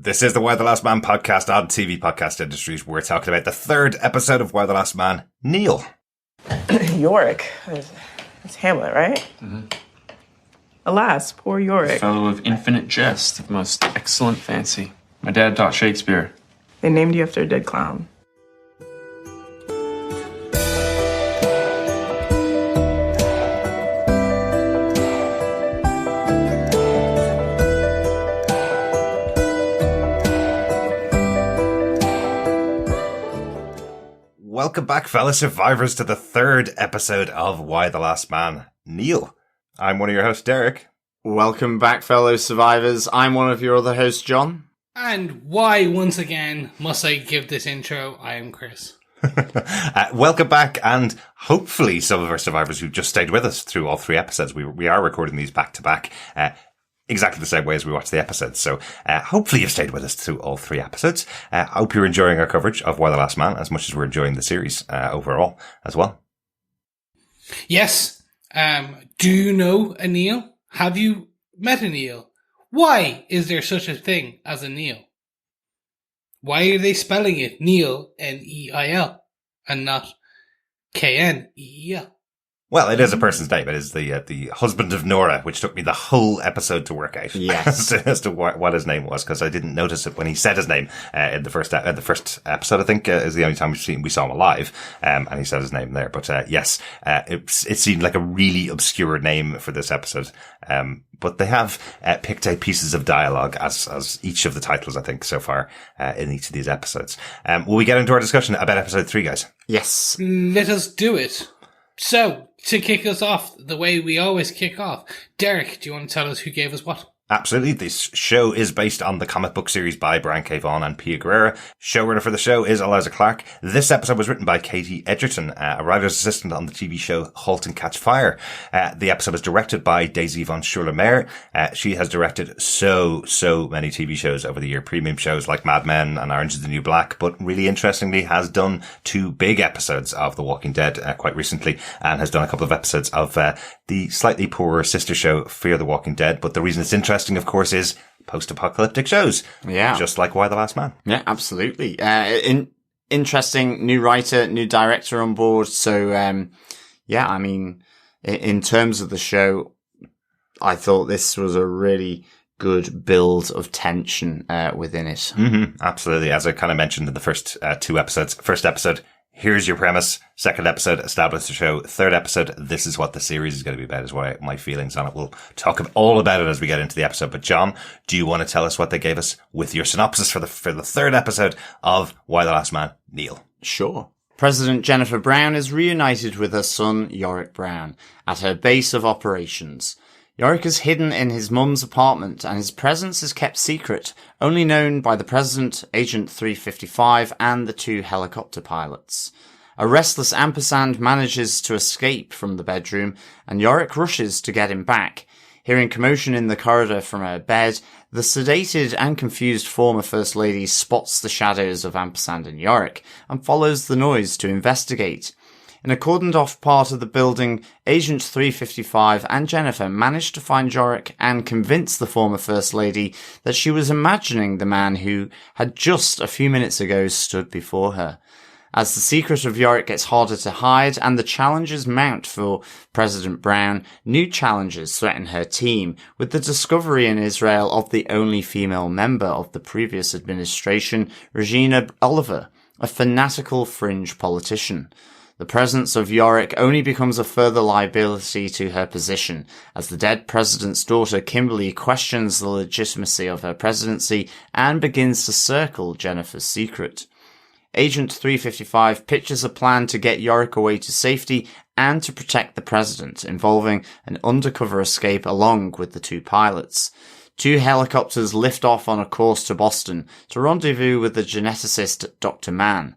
This is the Why the Last Man podcast on TV Podcast Industries. We're talking about the third episode of Why the Last Man, Neil. Yorick. It's Hamlet, right? Mm-hmm. Alas, poor Yorick. Fellow of infinite jest, of most excellent fancy. My dad taught Shakespeare. They named you after a dead clown. Welcome back, fellow survivors, to the third episode of Why the Last Man, Neil. I'm one of your hosts, Derek. Welcome back, fellow survivors. I'm one of your other hosts, John. And why, once again, must I give this intro? I am Chris. Welcome back, and hopefully some of our survivors who just stayed with us through all three episodes. We are recording these back to back, exactly the same way as we watched the episodes. So hopefully you've stayed with us through all three episodes. I hope you're enjoying our coverage of Why the Last Man as much as we're enjoying the series overall as well. Yes. Do you know a Neil? Have you met a Neil? Why is there such a thing as a Neil? Why are they spelling it Neil, N-E-I-L, and not K-N-E-E-L? Well, it is a person's name. It is the husband of Nora, which took me the whole episode to work out. Yes. as to what his name was, because I didn't notice it when he said his name in the first episode. I think is the only time we saw him alive, and he said his name there. But yes, it seemed like a really obscure name for this episode. But they have picked out pieces of dialogue as each of the titles, I think, so far in each of these episodes. Will we get into our discussion about episode 3, guys? Yes. Let us do it. So, to kick us off the way we always kick off, Derek, do you want to tell us who gave us what? Absolutely. This show is based on the comic book series by Brian K. Vaughan and Pia Guerrera. Showrunner for the show is Eliza Clark. This episode was written by Katie Edgerton, a writer's assistant on the TV show Halt and Catch Fire. The episode was directed by Daisy von Schurler-Meyer. She has directed so many TV shows over the year, premium shows like Mad Men and Orange is the New Black, but really interestingly has done 2 big episodes of The Walking Dead quite recently, and has done a couple of episodes of the slightly poorer sister show Fear the Walking Dead. But the reason it's interesting, of course, is post-apocalyptic shows. Yeah. Just like Why the Last Man. Yeah, absolutely. Interesting new writer, new director on board. So, yeah, I mean, in terms of the show, I thought this was a really good build of tension within it. Mm-hmm, absolutely. As I kind of mentioned in the first 2 episodes. First episode, here's your premise. Second episode, establish the show. Third episode, this is what the series is going to be about, is what my feelings on it. We'll talk all about it as we get into the episode. But John, do you want to tell us what they gave us with your synopsis for the third episode of Why the Last Man, Neil? Sure. President Jennifer Brown is reunited with her son, Yorick Brown, at her base of operations. Yorick is hidden in his mum's apartment, and his presence is kept secret, only known by the President, Agent 355, and the 2 helicopter pilots. A restless ampersand manages to escape from the bedroom, and Yorick rushes to get him back. Hearing commotion in the corridor from her bed, the sedated and confused former First Lady spots the shadows of Ampersand and Yorick, and follows the noise to investigate. In a cordoned-off part of the building, Agent 355 and Jennifer managed to find Yorick and convince the former First Lady that she was imagining the man who had just a few minutes ago stood before her. As the secret of Yorick gets harder to hide and the challenges mount for President Brown, new challenges threaten her team, with the discovery in Israel of the only female member of the previous administration, Regina Oliver, a fanatical fringe politician. The presence of Yorick only becomes a further liability to her position, as the dead president's daughter Kimberly questions the legitimacy of her presidency and begins to circle Jennifer's secret. Agent 355 pitches a plan to get Yorick away to safety and to protect the president, involving an undercover escape along with the 2 pilots. 2 helicopters lift off on a course to Boston to rendezvous with the geneticist Dr. Mann.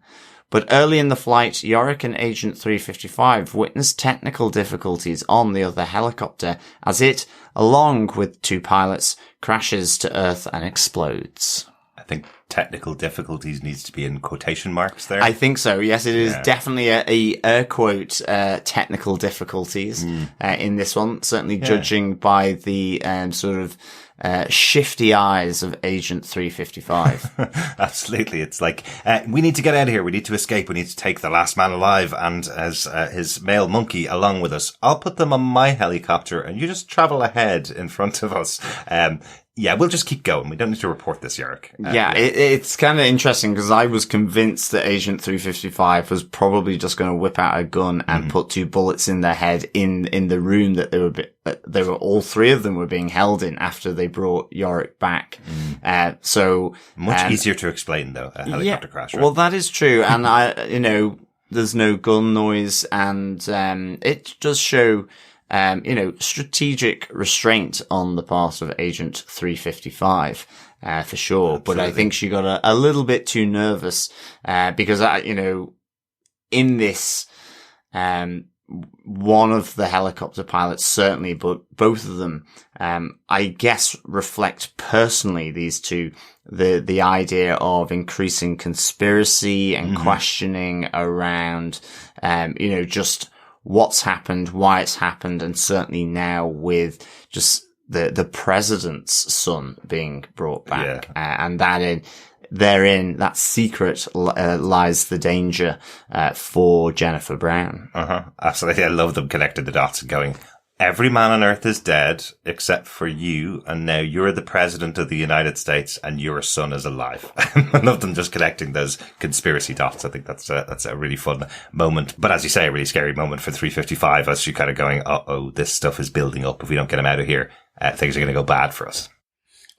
But early in the flight, Yorick and Agent 355 witness technical difficulties on the other helicopter as it, along with 2 pilots, crashes to Earth and explodes. I think technical difficulties needs to be in quotation marks there. I think so. Yes, it is definitely a air quote technical difficulties in this one. Certainly, judging by the sort of shifty eyes of Agent 355. Absolutely. It's like, we need to get out of here. We need to escape. We need to take the last man alive and as his male monkey along with us. I'll put them on my helicopter and you just travel ahead in front of us. Yeah, we'll just keep going. We don't need to report this, Yorick. It's kind of interesting because I was convinced that Agent 355 was probably just going to whip out a gun and put 2 bullets in their head in the room that they were all 3 of them were being held in after they brought Yorick back. So much easier to explain though, a helicopter crash. Right? Well, that is true. And there's no gun noise and, it does show, strategic restraint on the part of Agent 355, for sure. Absolutely. But I think she got a little bit too nervous, because, in this, one of the helicopter pilots certainly, but both of them, I guess reflect personally these two, the idea of increasing conspiracy and questioning around, just what's happened, why it's happened, and certainly now with just the president's son being brought back, and therein that secret lies the danger for Jennifer Brown. Absolutely. I love them connecting the dots and going, every man on earth is dead except for you, and now you're the president of the United States and your son is alive. I love them just connecting those conspiracy dots. I think that's a really fun moment. But as you say, a really scary moment for 355 as she kind of going, uh-oh, this stuff is building up. If we don't get him out of here, things are going to go bad for us.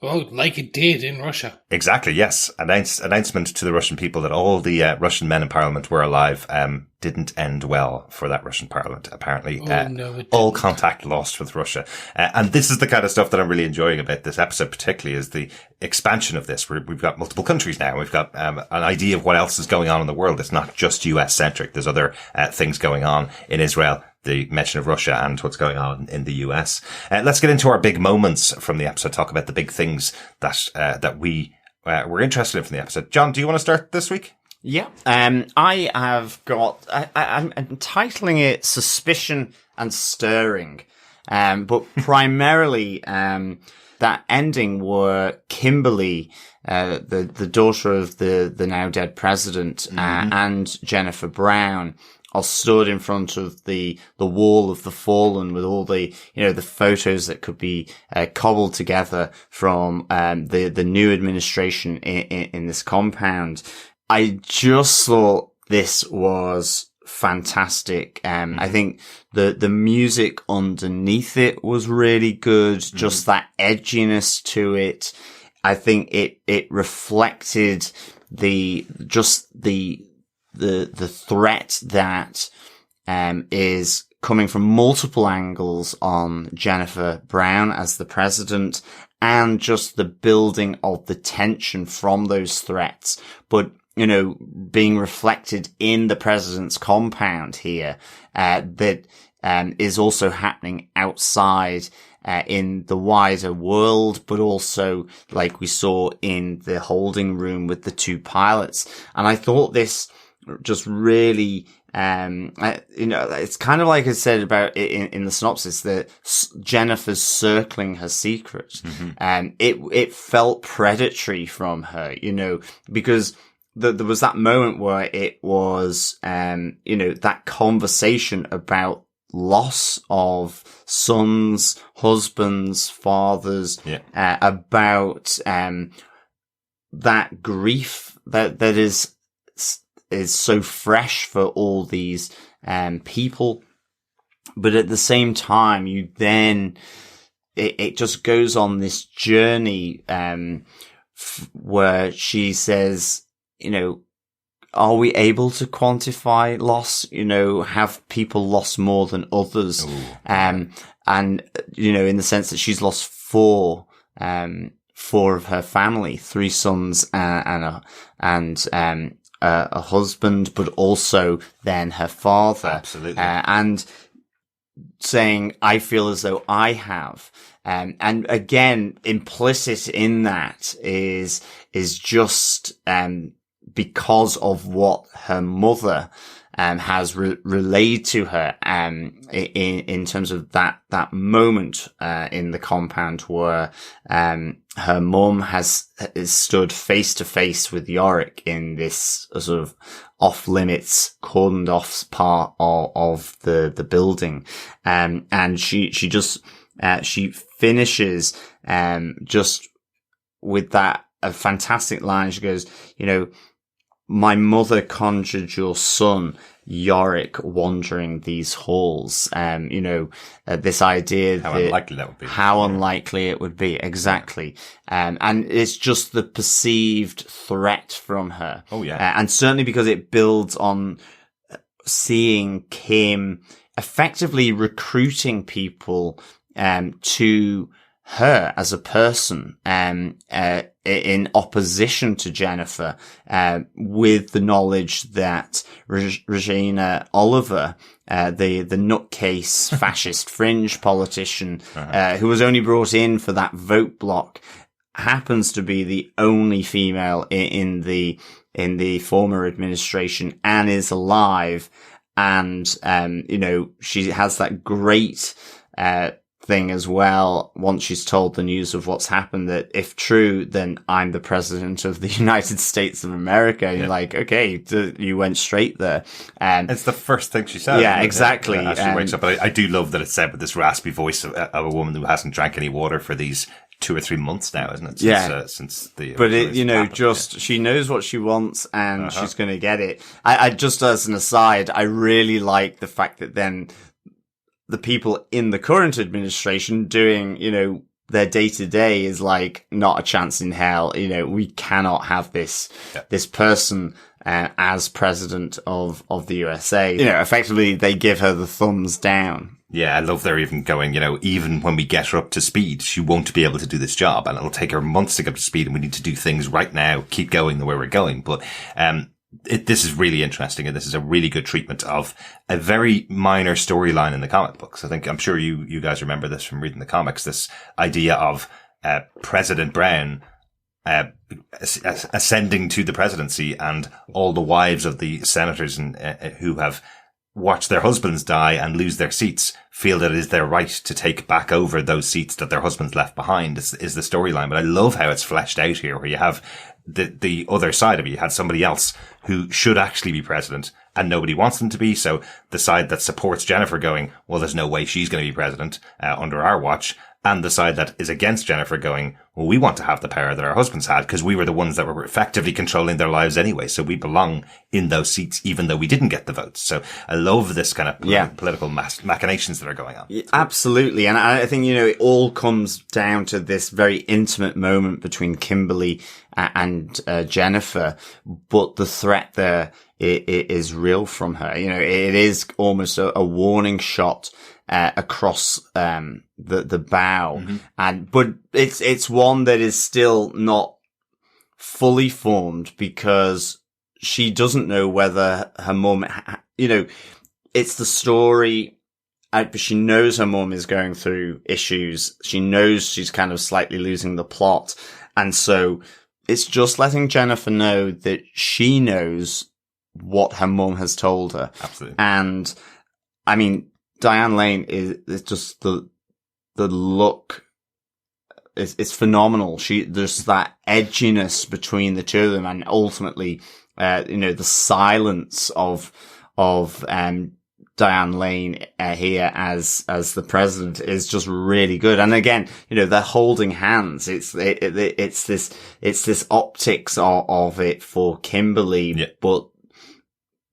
Oh, like it did in Russia. Exactly, yes. Announcement to the Russian people that all the Russian men in parliament were alive didn't end well for that Russian parliament, apparently. No, it didn't. All contact lost with Russia. And this is the kind of stuff that I'm really enjoying about this episode, particularly is the expansion of this. We've got multiple countries now. We've got an idea of what else is going on in the world. It's not just US-centric. There's other things going on in Israel. The mention of Russia and what's going on in the US. Let's get into our big moments from the episode, talk about the big things that we were interested in from the episode. John, do you want to start this week? Yeah. I have got, I'm titling it Suspicion and Stirring. But primarily, that ending where Kimberly, the daughter of the now dead president, and Jennifer Brown are stood in front of the wall of the fallen with all the, the photos that could be cobbled together from the new administration in this compound. I just thought this was fantastic. I think the music underneath it was really good. Just that edginess to it. I think it reflected the threat that is coming from multiple angles on Jennifer Brown as the president, and just the building of the tension from those threats, but being reflected in the president's compound here, that is also happening outside in the wider world, but also like we saw in the holding room with the 2 pilots. And I thought this just really, it's kind of like I said about in the synopsis that Jennifer's circling her secret. It felt predatory from her, because there was that moment where it was, that conversation about loss of sons, husbands, fathers, about, that grief that is so fresh for all these people, but at the same time, you then it just goes on this journey where she says, are we able to quantify loss? Have people lost more than others? And in the sense that she's lost 4 of her family, 3 sons and a husband, but also then her father. Absolutely. And saying, I feel as though I have. And again, implicit in that is just, because of what her mother, has relayed to her, in terms of that moment, in the compound where, her mum is stood face to face with Yorick in this sort of off limits, cordoned off part of the building. And she just, she finishes, just with that, a fantastic line. She goes, my mother conjured your son, Yorick, wandering these halls. This idea How that unlikely that would be. How unlikely it would be, exactly. And it's just the perceived threat from her. Oh, yeah. And certainly because it builds on seeing Kim effectively recruiting people, to her as a person, in opposition to Jennifer, with the knowledge that Regina Oliver, the nutcase fascist fringe politician, who was only brought in for that vote block, happens to be the only female in the former administration and is alive. And, she has that great, thing as well, once she's told the news of what's happened, that if true, then I'm the president of the United States of America. And you're like, okay, you went straight there. And it's the first thing she says. Yeah, exactly. As she wakes up. But I do love that it's said with this raspy voice of a woman who hasn't drank any water for these 2 or 3 months now, isn't it? Since the. But she knows what she wants and she's going to get it. I just as an aside, I really like the fact that then the people in the current administration doing, their day to day is like, not a chance in hell. We cannot have this person, as president of the USA. Effectively they give her the thumbs down. Yeah, I love they're even going, even when we get her up to speed, she won't be able to do this job and it'll take her months to get up to speed and we need to do things right now, keep going the way we're going. But, this is really interesting, and this is a really good treatment of a very minor storyline in the comic books. I'm sure you guys remember this from reading the comics, this idea of, President Brown, ascending to the presidency and all the wives of the senators who have watched their husbands die and lose their seats feel that it is their right to take back over those seats that their husbands left behind is the storyline. But I love how it's fleshed out here, where you have the other side of it. You had somebody else who should actually be president and nobody wants them to be. So the side that supports Jennifer going, well, there's no way she's going to be president under our watch. And the side that is against Jennifer going, well, we want to have the power that our husbands had because we were the ones that were effectively controlling their lives anyway. So we belong in those seats, even though we didn't get the votes. So I love this kind of political machinations that are going on. Absolutely. And I think, it all comes down to this very intimate moment between Kimberly and Jennifer. But the threat there is real from her. It is almost a warning shot across the bow, but it's one that is still not fully formed because she doesn't know whether her mum, it's the story, but she knows her mum is going through issues. She knows she's kind of slightly losing the plot, and so it's just letting Jennifer know that she knows what her mum has told her. Absolutely. And I mean, Diane Lane is just the look is phenomenal. There's that edginess between the two of them, and ultimately, the silence of Diane Lane here as the president is just really good. And again, they're holding hands. It's this optics of it for Kimberly, but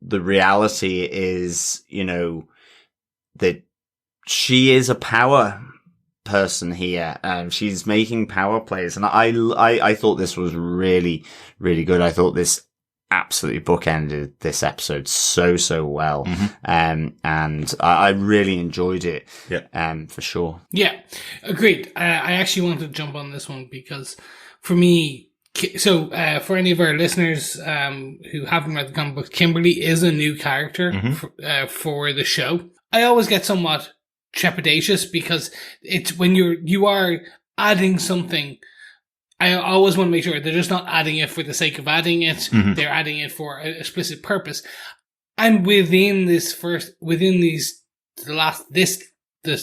the reality is, that she is a power person here. She's making power plays. And I thought this was really, really good. I thought this absolutely bookended this episode so well. And I really enjoyed it. For sure. Yeah, agreed. I actually wanted to jump on this one because for me, for any of our listeners who haven't read the comic books, Kimberly is a new character for the show. I always get somewhat trepidatious because it's when you are adding something. I always want to make sure they're just not adding it for the sake of adding it. Mhm. They're adding it for an explicit purpose. And within this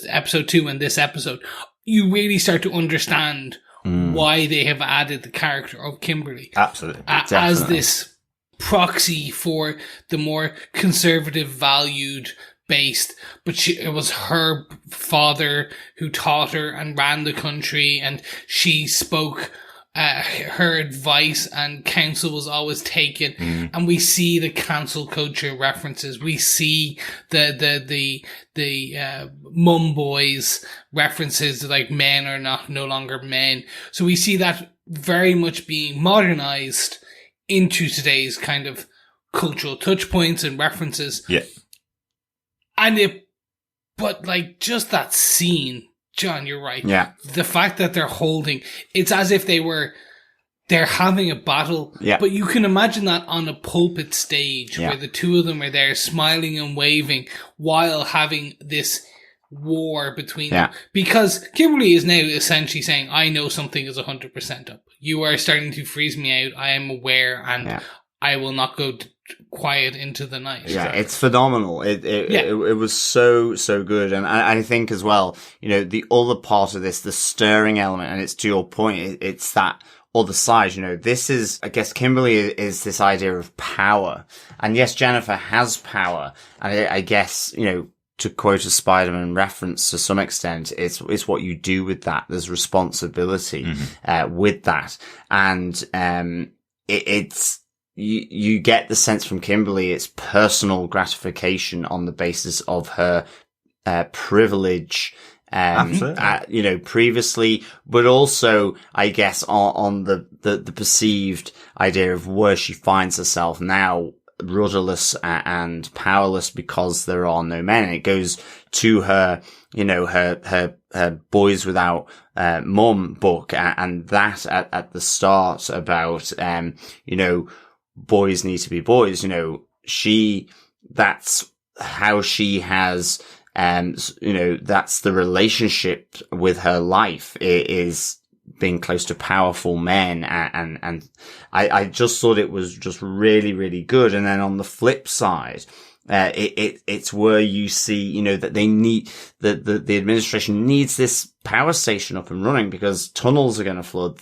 episode 2 and this episode, you really start to understand why they have added the character of Kimberly. Absolutely. As this proxy for the more conservative valued based, but it was her father who taught her and ran the country, and she spoke her advice and counsel was always taken. And we see the cancel culture references. We see the mum boys references, like men are no longer men. So we see that very much being modernized into today's kind of cultural touch points and references. Yeah. But like just that scene, John, you're right. Yeah. The fact that they're holding, it's as if they're having a battle. Yeah. But you can imagine that on a pulpit stage where the two of them are there smiling and waving while having this war between them. Because Kimberly is now essentially saying, I know something is 100% up. You are starting to freeze me out. I am aware and I will not go quiet into the night. Yeah, it's phenomenal. It was so good. And I think as well, the other part of this, the stirring element, and it's to your point, it's that other side, this is, I guess Kimberly is this idea of power. And yes, Jennifer has power. And I guess, to quote a Spider-Man reference to some extent, it's what you do with that. There's responsibility, with that. And, it's, you get the sense from Kimberly, it's personal gratification on the basis of her, privilege, previously, but also, I guess, on the perceived idea of where she finds herself now, rudderless and powerless because there are no men. It goes to her, her Boys Without Mum book, and that at the start about, boys need to be boys. That's how she has, that's the relationship with her life. It is being close to powerful men. And I just thought it was just really, really good. And then on the flip side, it's where you see, that they need, the administration needs this power station up and running because tunnels are going to flood.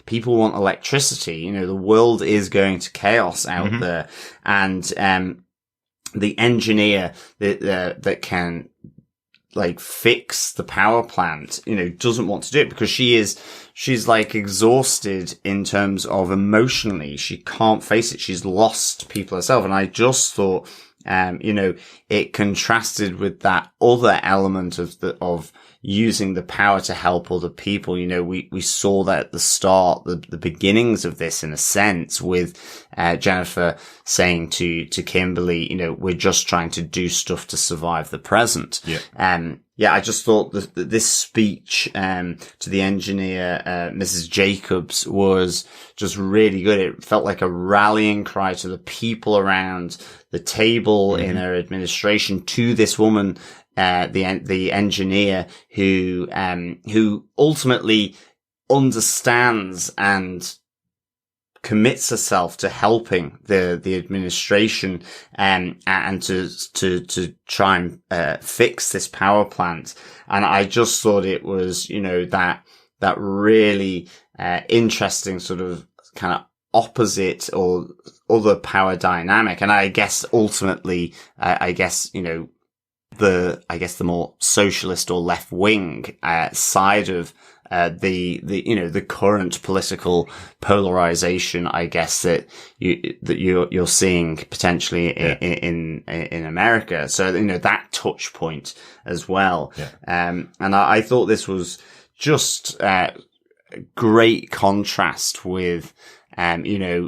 People want electricity. The world is going to chaos out there. And, the engineer that can fix the power plant, doesn't want to do it because she's exhausted in terms of emotionally. She can't face it. She's lost people herself. And I just thought, it contrasted with that other element of using the power to help other people. We saw that at the start, the beginnings of this in a sense with, Jennifer saying to Kimberly, we're just trying to do stuff to survive the present. I just thought that this speech, to the engineer, Mrs. Jacobs was just really good. It felt like a rallying cry to the people around the table in her administration, to this woman, the engineer who ultimately understands and commits herself to helping the administration, and to try and, fix this power plant. And I just thought it was, that really, interesting sort of kind of opposite or other power dynamic. And I guess ultimately, the more socialist or left wing, side of, the current political polarization, I guess that you're seeing potentially in America. So, that touch point as well. And I thought this was just, great contrast with,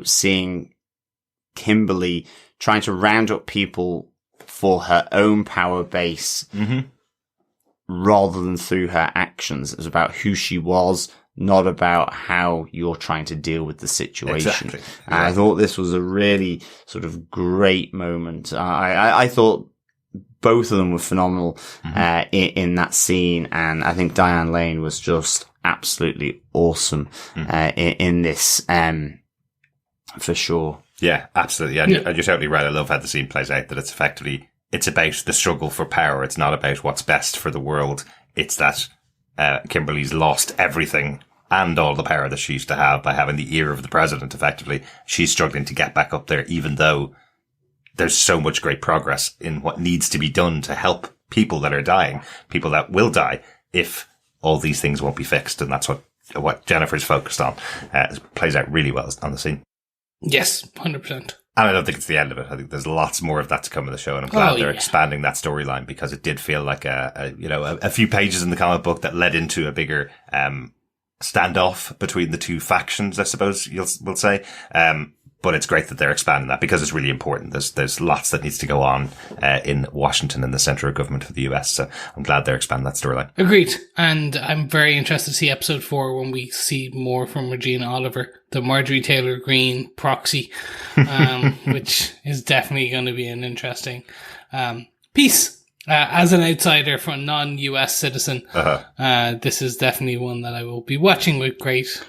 seeing Kimberly trying to round up people for her own power base, rather than through her actions. It was about who she was, not about how you're trying to deal with the situation. Exactly. And I thought this was a really sort of great moment. I thought both of them were phenomenal in that scene, and I think Diane Lane was just absolutely awesome in this, for sure. Yeah, absolutely. And you're totally right. I love how the scene plays out, that it's about the struggle for power. It's not about what's best for the world. It's that Kimberly's lost everything and all the power that she used to have by having the ear of the president, effectively. She's struggling to get back up there, even though there's so much great progress in what needs to be done to help people that are dying, people that will die, if all these things won't be fixed. And that's what Jennifer's focused on. It plays out really well on the scene. Yes, 100%. And I don't think it's the end of it. I think there's lots more of that to come in the show, and I'm glad they're expanding that storyline, because it did feel like a few pages in the comic book that led into a bigger standoff between the two factions, I suppose we'll say. But it's great that they're expanding that, because it's really important. There's lots that needs to go on in Washington and the center of government for the US. So I'm glad they're expanding that storyline. Agreed. And I'm very interested to see episode 4 when we see more from Regina Oliver, the Marjorie Taylor Greene proxy, which is definitely going to be an interesting piece. As an outsider from a non-US citizen, this is definitely one that I will be watching with great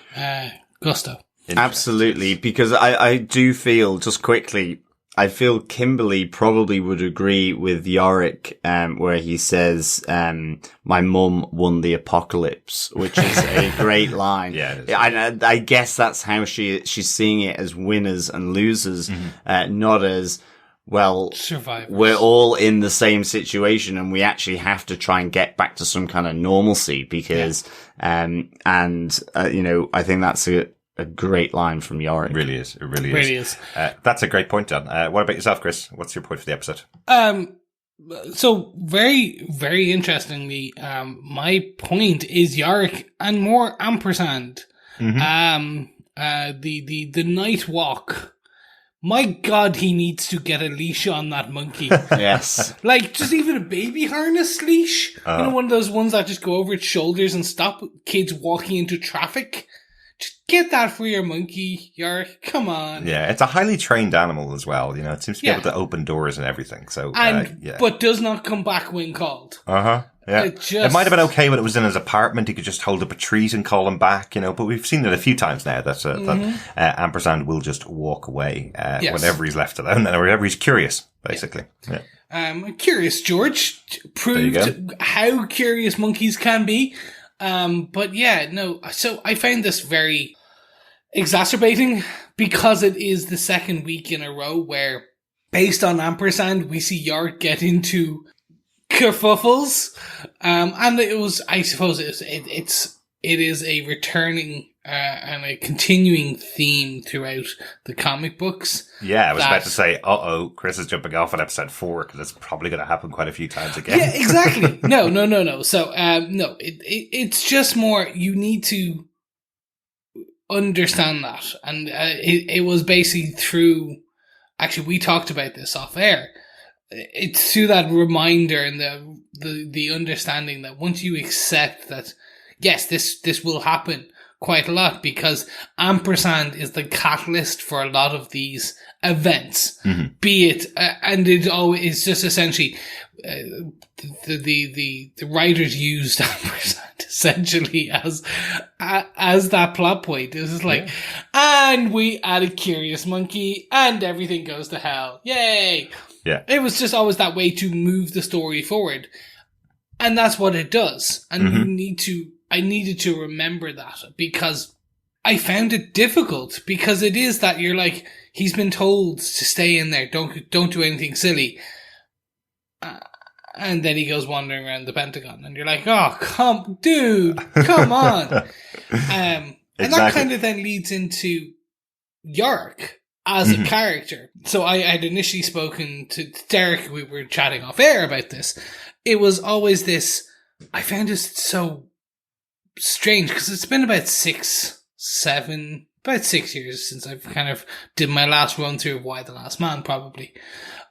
gusto. Absolutely, because I do feel, just quickly, I feel Kimberly probably would agree with Yorick, where he says, my mum won the apocalypse, which is a great line. I guess that's how she's seeing it, as winners and losers, not as, well, survivors. We're all in the same situation, and we actually have to try and get back to some kind of normalcy, because, I think that's a great line from Yorick. It really is. It really is. That's a great point, John. What about yourself, Chris? What's your point for the episode? So very, very interestingly, my point is Yorick and more ampersand. The night walk. My God, he needs to get a leash on that monkey. Yes. Like, just even a baby harness leash. One of those ones that just go over its shoulders and stop kids walking into traffic. Just get that for your monkey, Yorick. Come on. Yeah, it's a highly trained animal as well. It seems to be able to open doors and everything. So, but does not come back when called. Yeah. It might have been okay when it was in his apartment. He could just hold up a treat and call him back, but we've seen it a few times now that Ampersand will just walk away whenever he's left alone and whenever he's curious, basically. Yeah. Curious George proved how curious monkeys can be. So I found this very exacerbating, because it is the second week in a row where, based on Ampersand, we see Yorick get into kerfuffles. And it was, I suppose it is a returning and a continuing theme throughout the comic books. Yeah, I was about to say, Chris is jumping off on episode 4, because it's probably going to happen quite a few times again. Yeah, exactly. No. So, it's just more, you need to understand that. And it was basically through, actually, we talked about this off air. It's through that reminder and the understanding that once you accept that, yes, this will happen quite a lot, because Ampersand is the catalyst for a lot of these events, be it, and it always just essentially, the writers used Ampersand essentially as that plot point. It's like, and we add a curious monkey and everything goes to hell. Yay! Yeah. It was just always that way to move the story forward. And that's what it does. And I needed to remember that, because I found it difficult, because it is that you're like, he's been told to stay in there, don't do anything silly. And then he goes wandering around the Pentagon, and you're like, oh, come on. And that kind of then leads into Yorick as a character. So I had initially spoken to Derek, we were chatting off air about this. It was always this, I found this so strange, because it's been about 6 years since I've kind of did my last run through of Why the Last Man, probably.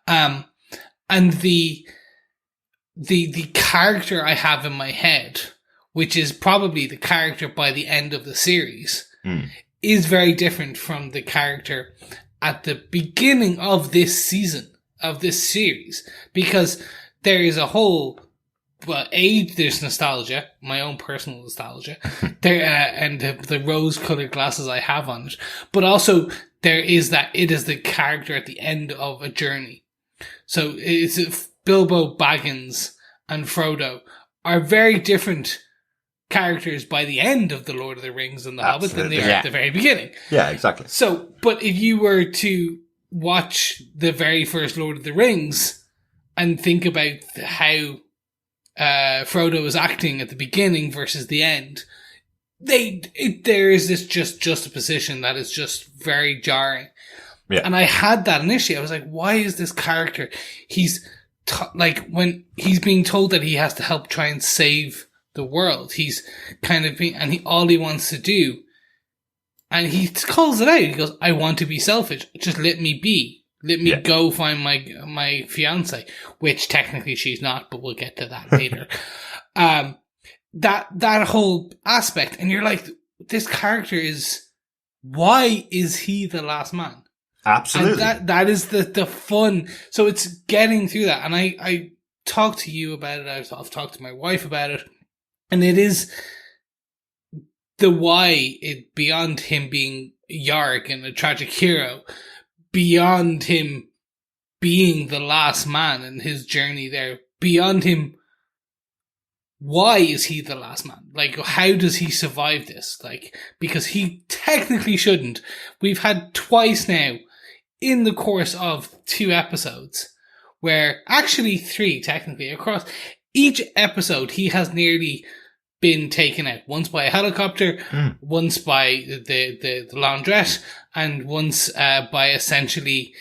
And the character I have in my head, which is probably the character by the end of the series, is very different from the character at the beginning of this season, of this series, because there is a whole, well, there's nostalgia, my own personal nostalgia, there, and the rose-colored glasses I have on it, but also there is that it is the character at the end of a journey. So it's Bilbo Baggins and Frodo are very different characters by the end of The Lord of the Rings and The Hobbit than they are at the very beginning. Yeah, exactly. So, but if you were to watch the very first Lord of the Rings and think about how Frodo was acting at the beginning versus the end, there is this juxtaposition that is just very jarring. Yeah. And I had that initially. I was like, why is this character? He's when he's being told that he has to help try and save the world, he's kind of being, and all he wants to do, and he calls it out. He goes, I want to be selfish. Just let me be. Let me go find my fiance, which technically she's not, but we'll get to that later. That whole aspect, and you're like, this character is, why is he the last man? Absolutely. And that is the fun. So it's getting through that. And I talked to you about it. I've talked to my wife about it. And it is the why, beyond him being Yorick and a tragic hero, beyond him being the last man and his journey there, beyond him, why is he the last man? Like, how does he survive this? Like, because he technically shouldn't. We've had twice now in the course of 2 episodes, where actually 3 technically across each episode, he has nearly been taken out. Once by a helicopter, once by the laundrette, and once by essentially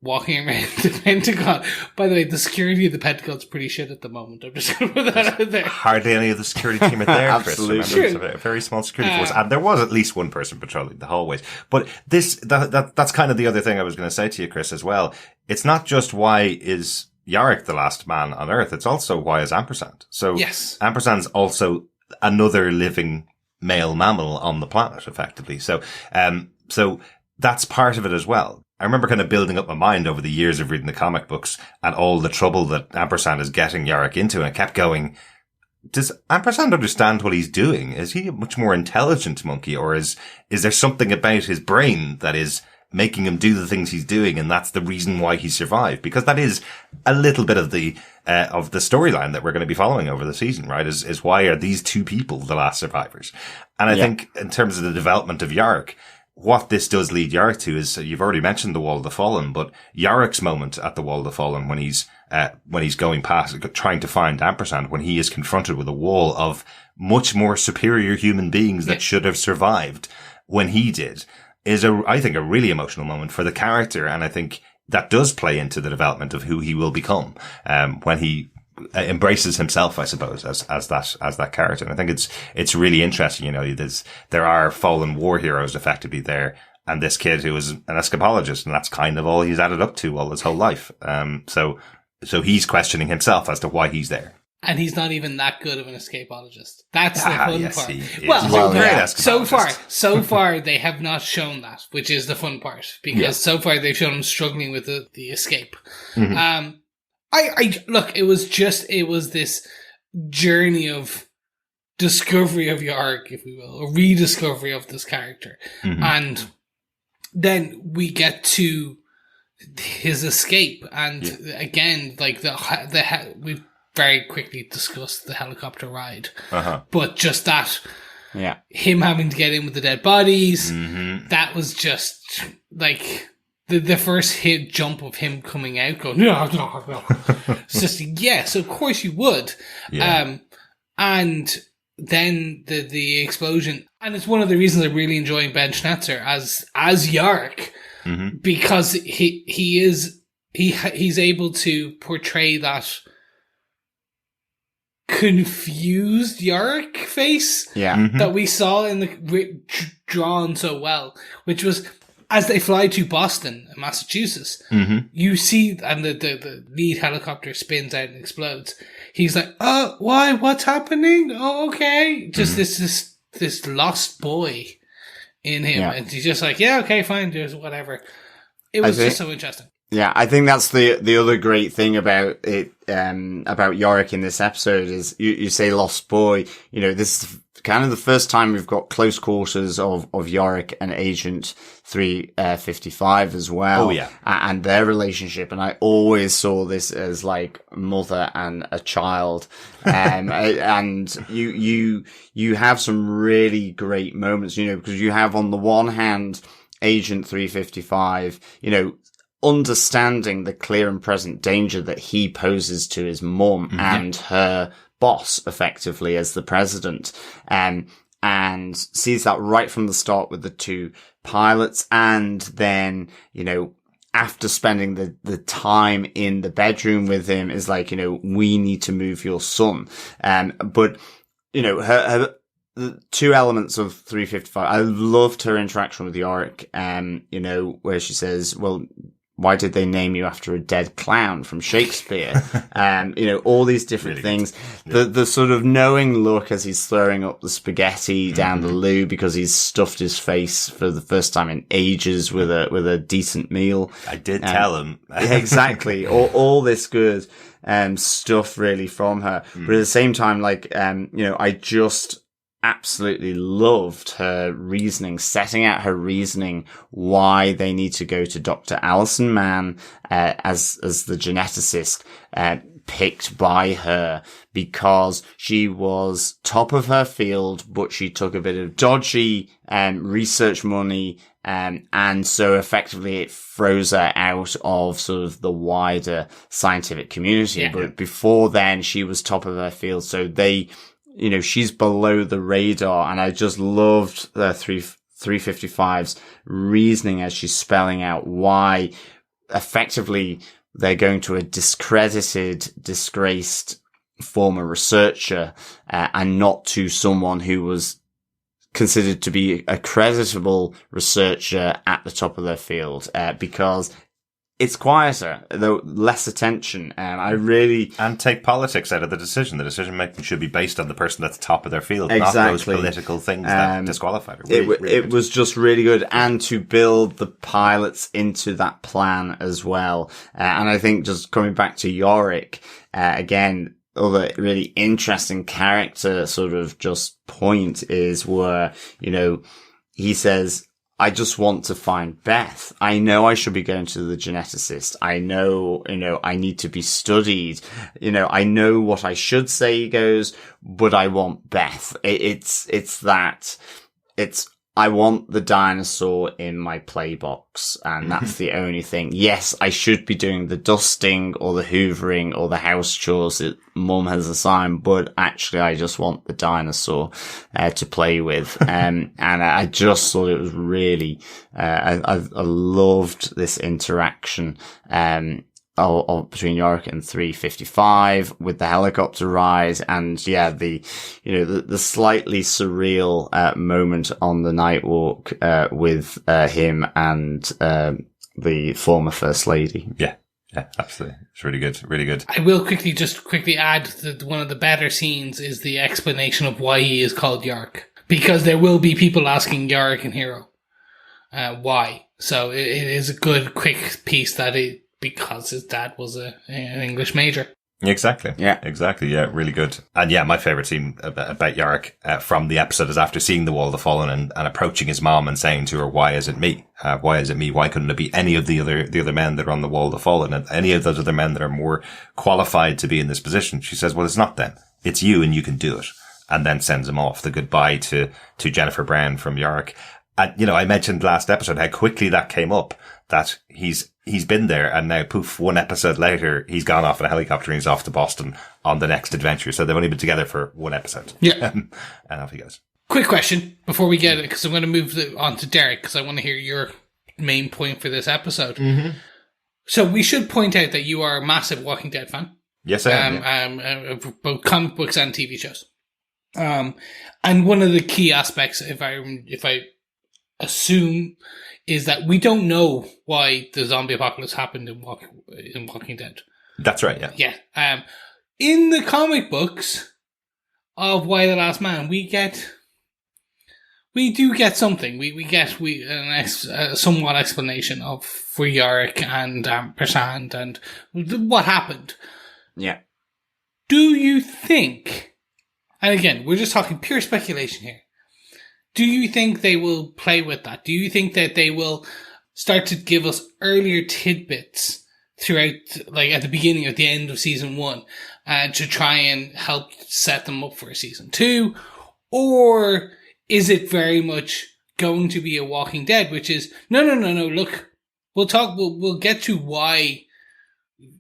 walking around the Pentagon. By the way, the security of the Pentagon's pretty shit at the moment. I'm just going to put that out there. Hardly any of the security team are there, Chris. Absolutely. Remember, it's a very small security force, and there was at least one person patrolling the hallways. But that's kind of the other thing I was going to say to you, Chris, as well. It's not just why is Yorick the last man on Earth, it's also why is Ampersand. So yes. Ampersand's also another living male mammal on the planet, effectively. So that's part of it as well. I remember kind of building up my mind over the years of reading the comic books and all the trouble that Ampersand is getting Yorick into, and I kept going, does Ampersand understand what he's doing? Is he a much more intelligent monkey, or is there something about his brain that is making him do the things he's doing, and that's the reason why he survived? Because that is a little bit of the storyline that we're going to be following over the season, right? Is why are these 2 people the last survivors? And I think in terms of the development of Yorick, what this does lead Yorick to is, you've already mentioned the Wall of the Fallen, but Yorick's moment at the Wall of the Fallen when he's going past, trying to find Ampersand, when he is confronted with a wall of much more superior human beings that should have survived when he did, is I think a really emotional moment for the character. And I think that does play into the development of who he will become, when he embraces himself, I suppose, as that character. And I think it's really interesting. You know, there are fallen war heroes effectively there, and this kid who is an escapologist, and that's kind of all he's added up to all his whole life. So he's questioning himself as to why he's there. And he's not even that good of an escapologist. That's the fun part. So far they have not shown that, which is the fun part, because so far they've shown him struggling with the escape. Mm-hmm. Look, it was this journey of discovery of Yorick, if we will, a rediscovery of this character. Mm-hmm. And then we get to his escape. And again, like we've very quickly discussed the helicopter ride, but just that, him having to get in with the dead bodies, that was just like, the first jump of him coming out going, no. It's just, yes, of course you would. Yeah. And then the explosion. And it's one of the reasons I'm really enjoying Ben Schnetzer as Yorick, because he's able to portray that confused Yorick face that we saw in drawn so well, which was, as they fly to Boston, Massachusetts, you see, and the lead helicopter spins out and explodes. He's like, "Oh, why? What's happening? Oh, okay." Just this lost boy in him, and he's just like, "Yeah, okay, fine, just whatever." It was just so interesting. Yeah, I think that's the other great thing about it, about Yorick in this episode is you say Lost Boy, this is kind of the first time we've got close quarters of Yorick and Agent 355 as well. Oh, yeah. And their relationship. And I always saw this as like mother and a child. And you have some really great moments, because you have on the one hand, Agent 355, understanding the clear and present danger that he poses to his mum and her boss, effectively, as the president, and sees that right from the start with the two pilots. And then, after spending the time in the bedroom with him is like, we need to move your son. But, her the two elements of 355, I loved her interaction with Yorick, where she says, well, why did they name you after a dead clown from Shakespeare? All these different things. Yeah. The sort of knowing look as he's throwing up the spaghetti down the loo because he's stuffed his face for the first time in ages with a decent meal. I did tell him. Exactly. All this good stuff really from her. But at the same time, I just absolutely loved her reasoning, setting out her reasoning why they need to go to Dr. Alison Mann as the geneticist picked by her, because she was top of her field, but she took a bit of dodgy research money, and so effectively it froze her out of sort of the wider scientific community. Yeah. But before then, she was top of her field, so she's below the radar, and I just loved the 355's reasoning as she's spelling out why effectively they're going to a discredited, disgraced former researcher, and not to someone who was considered to be a creditable researcher at the top of their field, because it's quieter, though less attention, and take politics out of the decision. The decision making should be based on the person that's top of their field, exactly. Not those political things that disqualify her. It was just really good, and to build the pilots into that plan as well. And I think just coming back to Yorick, again, other really interesting character sort of just point is where, he says, I just want to find Beth. I know I should be going to the geneticist. I know, I need to be studied. I know what I should say, he goes, but I want Beth. I want the dinosaur in my playbox, and that's the only thing. Yes, I should be doing the dusting or the hoovering or the house chores that mum has assigned, but actually I just want the dinosaur to play with. And I just thought it was really, I loved this interaction, between Yorick and 355 with the helicopter ride, and the slightly surreal moment on the night walk with him and the former First Lady. Yeah, absolutely. It's really good, really good. I will quickly add that one of the better scenes is the explanation of why he is called Yorick, because there will be people asking Yorick and Hero why. So it is a good quick piece because his dad was an English major. Exactly. Yeah. Exactly. Yeah. Really good. And my favorite scene about Yorick from the episode is after seeing the Wall of the Fallen and approaching his mom and saying to her, "Why is it me? Why is it me? Why couldn't it be any of the other men that are on the Wall of the Fallen, and any of those other men that are more qualified to be in this position?" She says, "Well, it's not them. It's you, and you can do it." And then sends him off. The goodbye to Jennifer Brown from Yorick. And, I mentioned last episode how quickly that came up, that he's been there, and now poof, one episode later, he's gone off in a helicopter and he's off to Boston on the next adventure. So they've only been together for one episode. Yeah. And off he goes. Quick question before we get it, because I'm going to move on to Derek, because I want to hear your main point for this episode. Mm-hmm. So we should point out that you are a massive Walking Dead fan. Yes, I am. Both comic books and TV shows. And one of the key aspects, if I assume, is that we don't know why the zombie apocalypse happened in Walking Dead. That's right, yeah. Yeah. In the comic books of Y the Last Man, we get we do get something. We get somewhat explanation of for Yorick and Prasad and what happened. Yeah. Do you think, and again, we're just talking pure speculation here, do you think they will play with that? Do you think that they will start to give us earlier tidbits throughout, like at the beginning or the end of season 1, to try and help set them up for season 2? Or is it very much going to be a Walking Dead, which is, no, look, we'll get to why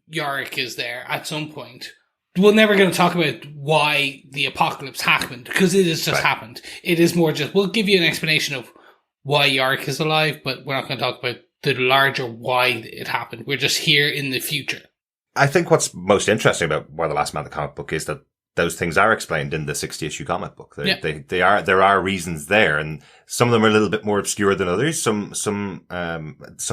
Yorick is there at some point. We're never going to talk about why the apocalypse happened, because it has just happened. It is more just, we'll give you an explanation of why Yorick is alive, but we're not going to talk about the larger why it happened. We're just here in the future. I think what's most interesting about Why the Last Man, the comic book, is that those things are explained in the 60-issue comic book. There are reasons there, and some of them are a little bit more obscure than others. Some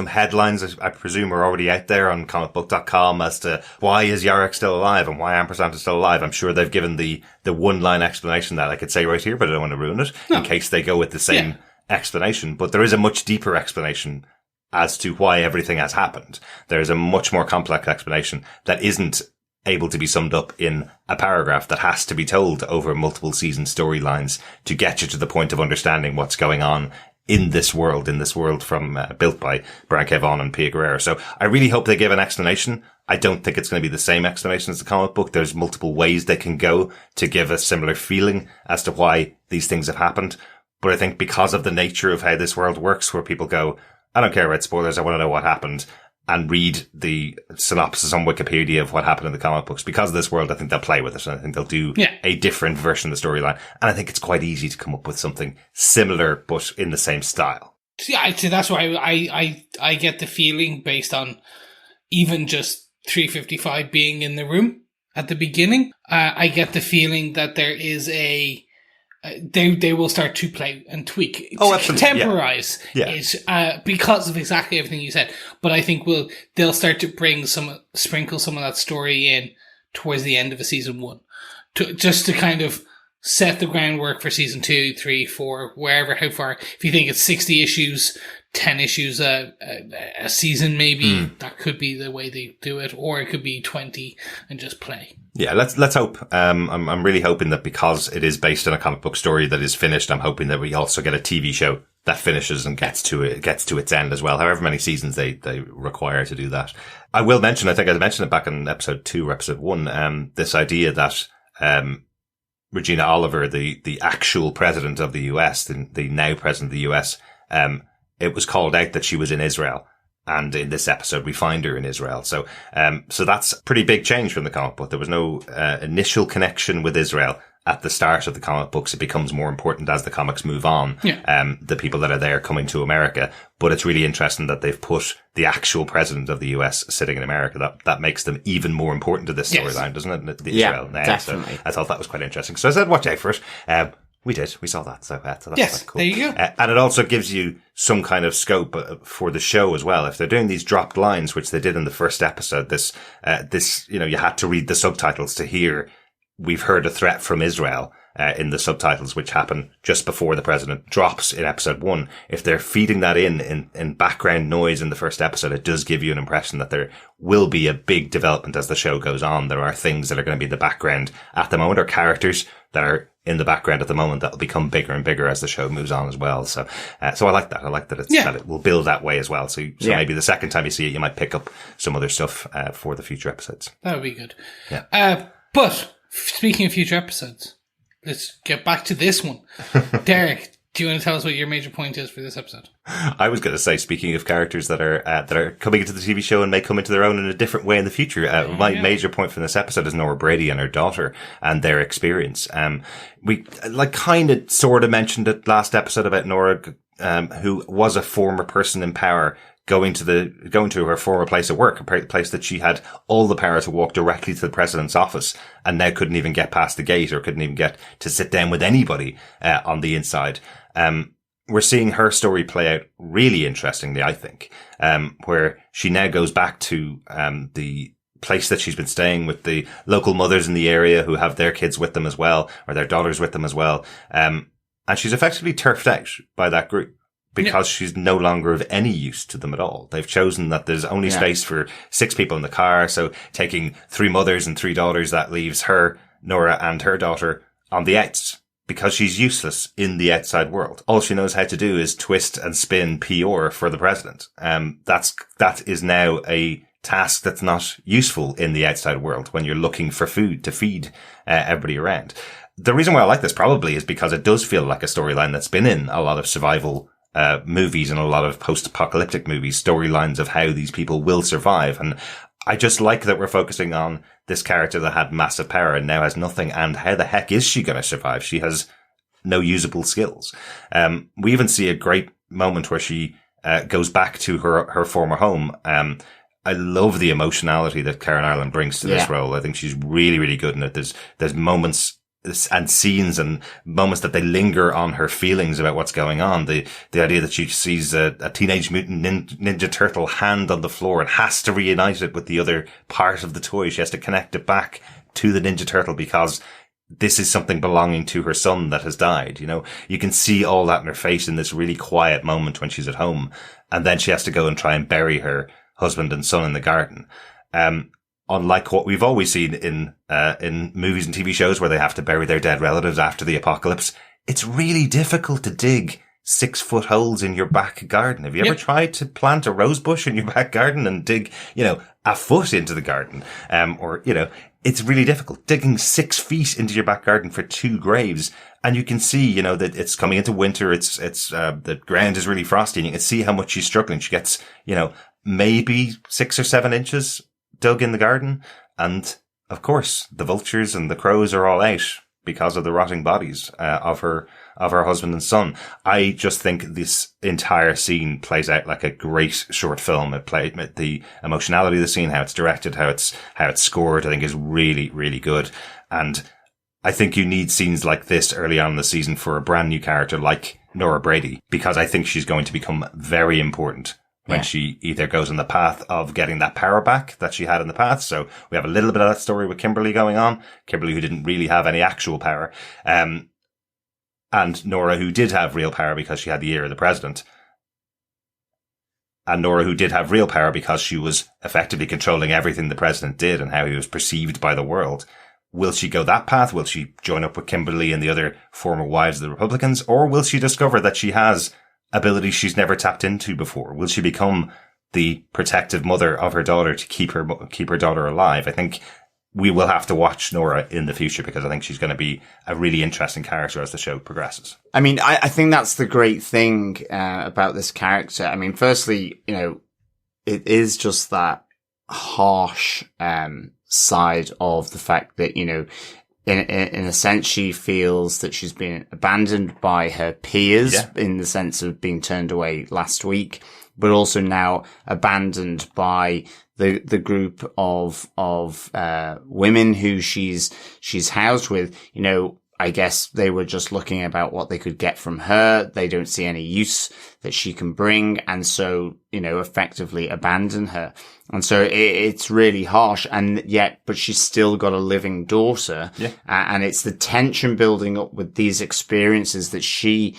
headlines, I presume, are already out there on comicbook.com as to why is Yorick still alive and why Ampersand is still alive. I'm sure they've given the one-line explanation that I could say right here, but I don't want to ruin it in case they go with the same explanation. But there is a much deeper explanation as to why everything has happened. There is a much more complex explanation that isn't able to be summed up in a paragraph, that has to be told over multiple season storylines to get you to the point of understanding what's going on in this world from built by Brian K. Vaughan and Pia Guerrero. So I really hope they give an explanation. I don't think it's going to be the same explanation as the comic book. There's multiple ways they can go to give a similar feeling as to why these things have happened. But I think because of the nature of how this world works, where people go, I don't care about spoilers, I want to know what happened, and read the synopsis on Wikipedia of what happened in the comic books. Because of this world, I think they'll play with it. And I think they'll do a different version of the storyline. And I think it's quite easy to come up with something similar, but in the same style. Yeah, that's why I get the feeling, based on even just 355 being in the room at the beginning, I get the feeling that there is they will start to play and tweak, temporize it, because of exactly everything you said. But I think they'll start to sprinkle some of that story in towards the end of a season 1, to kind of set the groundwork for season 2, 3, 4, wherever, how far. If you think it's 60 issues, 10 issues a season, maybe that could be the way they do it, or it could be 20 and just play. Yeah, let's hope. I'm really hoping that because it is based on a comic book story that is finished, I'm hoping that we also get a TV show that finishes and gets to its end as well. However many seasons they require to do that. I will mention, I think I mentioned it back in episode 2 or episode 1, this idea that Regina Oliver, the actual president of the US, the now president of the US, it was called out that she was in Israel. And in this episode, we find her in Israel. So that's a pretty big change from the comic book. There was no initial connection with Israel at the start of the comic books. It becomes more important as the comics move on. The people that are there coming to America. But it's really interesting that they've put the actual president of the US sitting in America. That makes them even more important to this storyline, doesn't it? Israel now. Definitely. So I thought that was quite interesting. So I said, watch out for it. We did. We saw that. So that's quite cool. There you go. And it also gives you some kind of scope for the show as well. If they're doing these dropped lines, which they did in the first episode, this, you had to read the subtitles to hear, we've heard a threat from Israel, in the subtitles, which happen just before the president drops in episode 1. If they're feeding that in background noise in the first episode, it does give you an impression that there will be a big development as the show goes on. There are things that are going to be in the background at the moment, or characters that are in the background at the moment that will become bigger and bigger as the show moves on as well. So I like that. I like that that it will build that way as well. So maybe the second time you see it, you might pick up some other stuff, for the future episodes. That would be good. Yeah. But speaking of future episodes, let's get back to this one. Derek, do you want to tell us what your major point is for this episode? I was going to say, speaking of characters that are coming into the TV show and may come into their own in a different way in the future, my major point from this episode is Nora Brady and her daughter and their experience. We kind of sort of mentioned it last episode about Nora, who was a former person in power, going to her former place of work, a place that she had all the power to walk directly to the president's office, and now couldn't even get past the gate, or couldn't even get to sit down with anybody on the inside. We're seeing her story play out really interestingly, I think, where she now goes back to the place that she's been staying with the local mothers in the area who have their kids with them as well, or their daughters with them as well. and she's effectively turfed out by that group because she's no longer of any use to them at all. They've chosen that there's only space for 6 people in the car, so taking 3 mothers and 3 daughters, that leaves her, Nora, and her daughter on the outs, because she's useless in the outside world. All she knows how to do is twist and spin PR for the president. That is now a task that's not useful in the outside world when you're looking for food to feed everybody around. The reason why I like this probably is because it does feel like a storyline that's been in a lot of survival movies and a lot of post-apocalyptic movies, storylines of how these people will survive. And I just like that we're focusing on this character that had massive power and now has nothing. And how the heck is she going to survive? She has no usable skills. We even see a great moment where she goes back to her former home. I love the emotionality that Karen Ireland brings to this role. I think she's really, really good in it. There's moments and scenes and moments that they linger on her feelings about what's going on. The idea that she sees a teenage mutant ninja turtle hand on the floor and has to reunite it with the other part of the toy. She has to connect it back to the ninja turtle because this is something belonging to her son that has died. You know, you can see all that in her face in this really quiet moment when she's at home. And then she has to go and try and bury her husband and son in the garden. Unlike what we've always seen in movies and TV shows where they have to bury their dead relatives after the apocalypse, it's really difficult to dig 6-foot holes in your back garden. Have you ever tried to plant a rose bush in your back garden and dig, a foot into the garden? It's really difficult. Digging 6 feet into your back garden for 2 graves. And you can see, that it's coming into winter. It's the ground is really frosty and you can see how much she's struggling. She gets, maybe 6 or 7 inches dug in the garden. And of course, the vultures and the crows are all out because of the rotting bodies of her husband and son. I just think this entire scene plays out like a great short film. The emotionality of the scene, how it's directed, how it's scored, I think is really, really good. And I think you need scenes like this early on in the season for a brand new character like Nora Brady, because I think she's going to become very important when she either goes on the path of getting that power back that she had in the past. So we have a little bit of that story with Kimberly going on. Kimberly, who didn't really have any actual power. And Nora, who did have real power because she had the ear of the president. And Nora, who did have real power because she was effectively controlling everything the president did and how he was perceived by the world. Will she go that path? Will she join up with Kimberly and the other former wives of the Republicans? Or will she discover that she has abilities she's never tapped into before? Will she become the protective mother of her daughter to keep her daughter alive? I think we will have to watch Nora in the future because I think she's going to be a really interesting character as the show progresses. I mean, I think that's the great thing about this character. I mean, firstly, it is just that harsh side of the fact that, in a sense, she feels that she's been abandoned by her peers in the sense of being turned away last week, but also now abandoned by the group of women who she's housed with. I guess they were just looking about what they could get from her. They don't see any use that she can bring. And so, effectively abandon her. And so it's really harsh. But she's still got a living daughter. Yeah. And it's the tension building up with these experiences that she,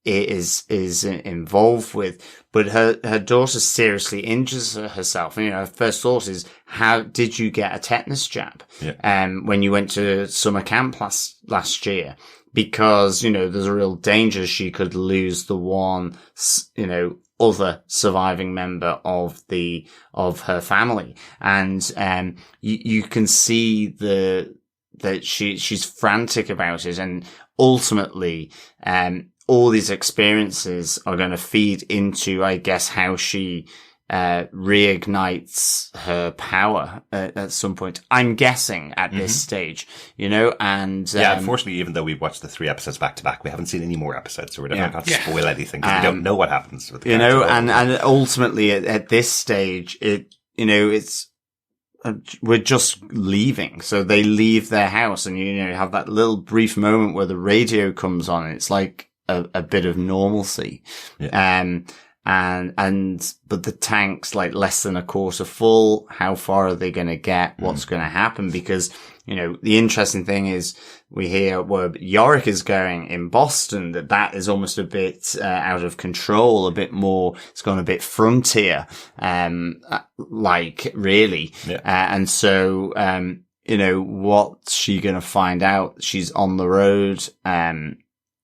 is involved with. But her daughter seriously injures herself. And, her first thought is, how did you get a tetanus jab? Yeah. When you went to summer camp last year? Because, there's a real danger she could lose the one, other surviving member of her family. And, you can see that she's frantic about it. And ultimately, all these experiences are going to feed into, I guess, how she reignites her power at some point. I'm guessing at this stage, and unfortunately, even though we've watched the 3 episodes back to back, we haven't seen any more episodes, so we're definitely not going to spoil anything because we don't know what happens with the character. And ultimately at this stage, it's. We're just leaving. So they leave their house and, you have that little brief moment where the radio comes on and it's like a bit of normalcy. Yeah. but the tank's like less than a quarter full. How far are they going to get? What's going to happen? Because, you know, the interesting thing is we hear where Yorick is going in Boston, that is almost a bit out of control, a bit more, it's gone a bit frontier, like really. Yeah. And so, you know, what's she going to find out? She's on the road,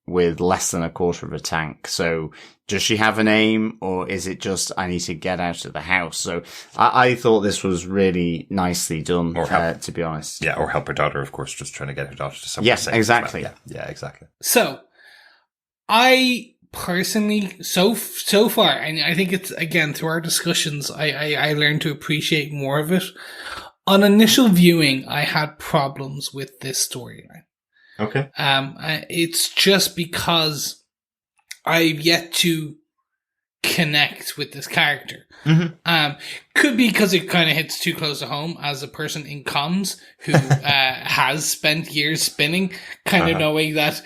with less than a quarter of a tank. So does she have an aim, or is it just, I need to get out of the house? So I thought this was really nicely done, to be honest. Yeah, or help her daughter, of course, just trying to get her daughter to somewhere. Yes, safe. exactly. Yeah, exactly. So, I personally, so far, and I think it's, again, through our discussions, I learned to appreciate more of it. On initial viewing, I had problems with this storyline. Okay. It's just because I've yet to connect with this character. Mm-hmm. Could be because it kind of hits too close to home as a person in comms who has spent years spinning, kind of knowing that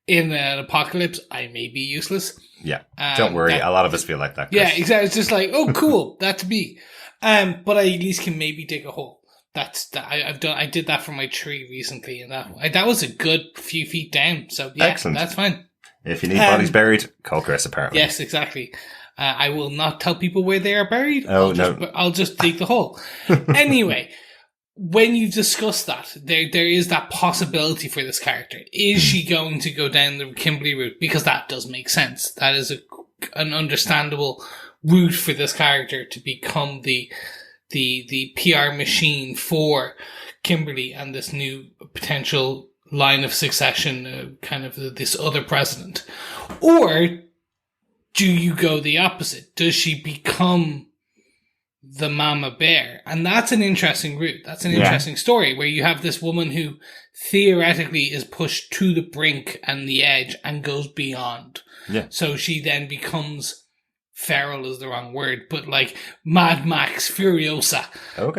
in an apocalypse I may be useless. Yeah. Don't worry, a lot of us feel like that, Chris. Yeah, exactly. It's just like, oh, cool, that's me. But I at least can maybe dig a hole. I did that for my tree recently, and that was a good few feet down. So yeah, excellent. That's fine. If you need bodies buried, call Chris. Apparently, yes, exactly. I will not tell people where they are buried. Oh, I'll just dig the hole. Anyway, when you discuss that, there is that possibility for this character. Is she going to go down the Kimberly route? Because that does make sense. That is an understandable route for this character to become the PR machine for Kimberly and this new potential line of succession, kind of this other president. Or do you go the opposite? Does she become the mama bear? And that's an interesting route. That's an interesting story where you have this woman who theoretically is pushed to the brink and the edge and goes beyond. Yeah. So she then becomes, feral is the wrong word, but like Mad Max Furiosa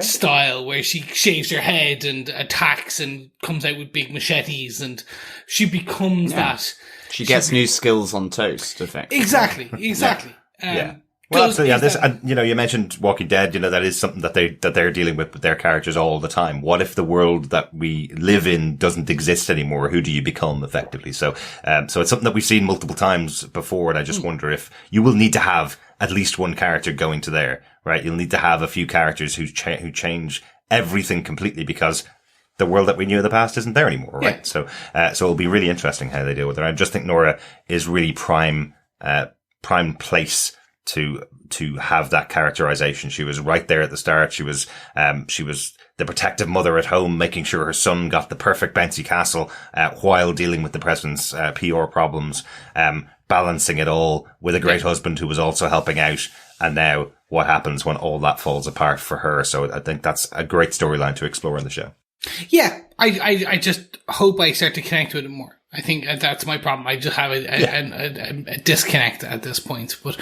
style, where she shaves her head and attacks and comes out with big machetes, and she becomes that. She gets new skills on toast, effectively. Exactly. Yeah. Well, absolutely. Yeah, and you know, you mentioned Walking Dead. You know, that is something that they're dealing with their characters all the time. What if the world that we live in doesn't exist anymore? Who do you become, effectively? So it's something that we've seen multiple times before, and I just wonder if you will need to have at least one character going to there, right? You'll need to have a few characters who change everything completely, because the world that we knew in the past isn't there anymore, right? So it'll be really interesting how they deal with it. I just think Nora is really prime place to have that characterization. She was right there at the start. She was the protective mother at home, making sure her son got the perfect bouncy castle, while dealing with the president's PR problems, balancing it all with a great husband who was also helping out. And now what happens when all that falls apart for her? So I think that's a great storyline to explore in the show. Yeah. I just hope I start to connect with it more. I think that's my problem. I just have a disconnect at this point, but